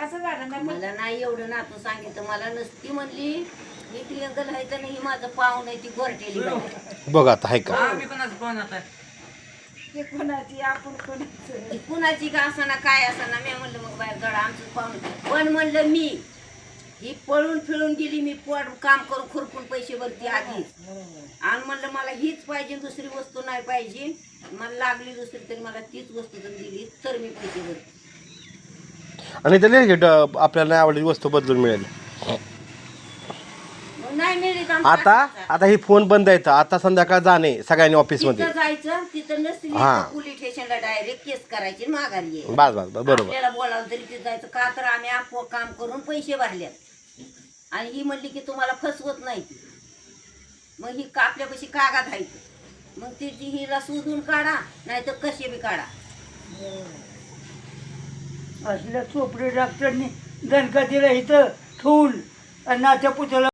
असं झालं ना. मला नाही एवढं नातू सांगितलं, मला नसती म्हणली मी प्रियंका लिहायचं नाही, माझं पाव नाही ती गोरटेली बाई. बघ आता हाय का मी कोणाचं पाहून आता ते कोणाची आपण कोणाचं. ती कुणाची का असाना काय असाना, मी म्हणलं मग बाहेर गडा आमचं पाहुणे. पण म्हणलं मी ही पळून फिरून गेली, मी काम करून खुरपून पैसे भरते आधीच. आणि म्हणलं मला हीच पाहिजे, दुसरी वस्तू नाही पाहिजे. मला लागली दुसरी तरी मला तीच वस्तू जर दिली तर मी पैसे भरते. आणि त्याला आपल्याला नाही आवडली वस्तू बदलून मिळेल. मग नाही मिळली तर आता आता ही फोन बंद आहे, आता संध्याकाळ जाणे सगळ्यांनी ऑफिस मध्ये. तिथं जायचं, तिथं नसली हा. पोलीस स्टेशनला डायरेक्ट केस करायची, माघारी यायची. बस बस बस, बरोबर. आपल्याला बोलावलं तरी तिथं जायचं का, तर आम्ही आपोआप काम करून पैसे भरले. आणि ही म्हणली की तुम्हाला फसवत नाही ती. मग ही आपल्यापाशी कागद आहे, मग ती हिला शोधून काढा, नाही तर कसे बी काढा. असल्या चोपडे डॉक्टरनी दणका दिला इथं ठेवून आणि नाच्या पुतळा